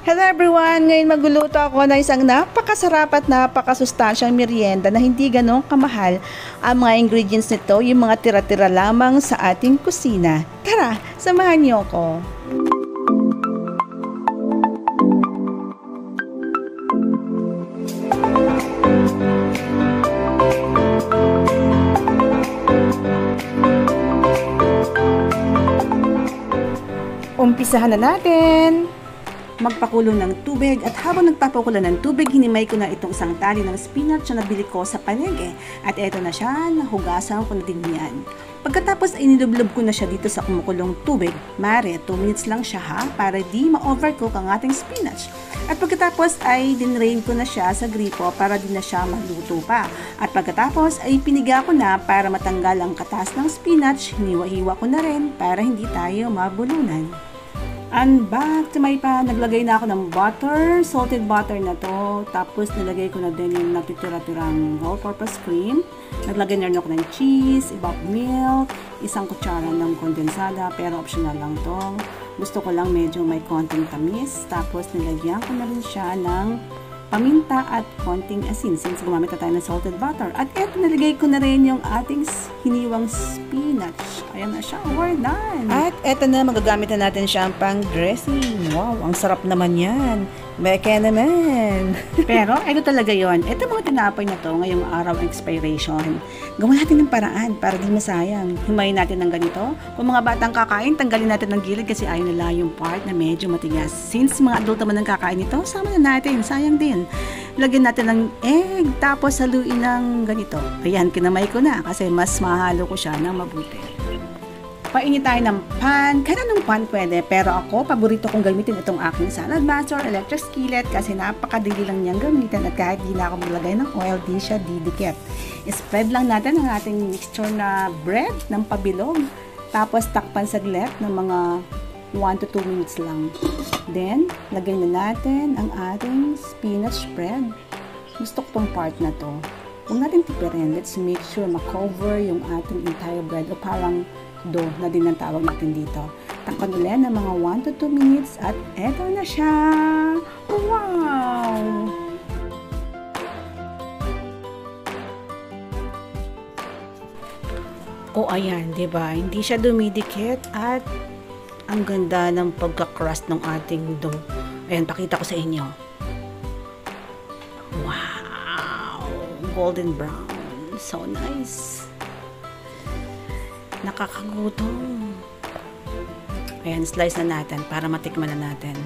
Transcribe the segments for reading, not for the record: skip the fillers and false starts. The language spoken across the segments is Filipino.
Hello everyone! Ngayon magluluto ako ng isang napakasarap at napakasustansyang merienda na hindi ganong kamahal. Ang mga ingredients nito, yung mga tira-tira lamang sa ating kusina. Tara, samahan niyo ako! Umpisahan na natin! Magpakulo ng tubig at habang nagpapakulo ng tubig, hinimay ko na itong isang tali ng spinach na nabili ko sa palengke at eto na siya, nahugasan ko na din yan. Pagkatapos ay nilublob ko na siya dito sa kumukulong tubig. Mare, 2 minutes lang siya ha, para di ma-overcook ang ating spinach. At pagkatapos ay dinrain ko na siya sa gripo para di na siya maluto pa. At pagkatapos ay piniga ko na para matanggal ang katas ng spinach, hiniwa-hiwa ko na rin para hindi tayo mabulunan. And back to my pan, naglagay na ako ng butter, salted butter na to. Tapos nilagay ko na din yung natitira-tirang all-purpose cream. Naglagay na rin ako ng cheese, ibang milk, 1 kutsara ng kondensada, pero optional lang to. Gusto ko lang medyo may konting tamis. Tapos nilagyan ko na rin siya ng paminta at konting asin since gumamit na tayo ng salted butter. At eto, nalagay ko na rin yung ating hiniwang spinach. Ayan na siya, we're done! At eto na, magagamit na natin siya pang dressing. Wow, ang sarap naman yan. Beke naman! Pero, ito talaga yon. Ito mga tinapay na to, ngayong araw ng expiration. Gawin natin ng paraan para di masayang. Himayin natin ng ganito. Kung mga batang kakain, tanggalin natin ng gilid kasi ayaw nila yung part na medyo matigas. Since mga adult naman ang kakain nito, sama na natin. Sayang din. Lagyan natin ng egg, tapos haluin ng ganito. Ayan, kinamay ko na kasi mas mahalo ko siya ng mabuti. Painit tayo ng pan. Kahit anong pan pwede, pero ako, paborito kong gamitin itong aking salad master, electric skillet, kasi napakadali lang niyang gamitin at kahit di na ako maglagay ng oil, di siya didikit. Spread lang natin ang ating mixture na bread ng pabilog, tapos takpan saglit ng mga 1 to 2 minutes lang. Then, lagay na natin ang ating spinach spread. Gusto ko tong part na to. Huwag natin tipirin. Let's make sure makover yung ating entire bread o parang dough na din ang tawag natin dito. Takpan ulit ng mga 1 to 2 minutes at eto na siya! Wow! O ayan, diba? Hindi siya dumidikit at ang ganda ng pagka-crust ng ating dough. Ayan, pakita ko sa inyo. Wow! Golden brown. So nice. Nakakagutom. Ayan, slice na natin para matikman na natin.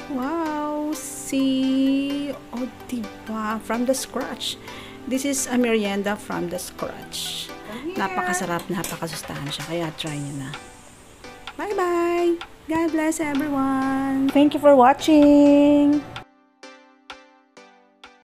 Wow! See? O, diba? From the scratch. This is a merienda from the scratch. Napakasarap, napakasustansya. Kaya try nyo na. Bye-bye! God bless everyone! Thank you for watching!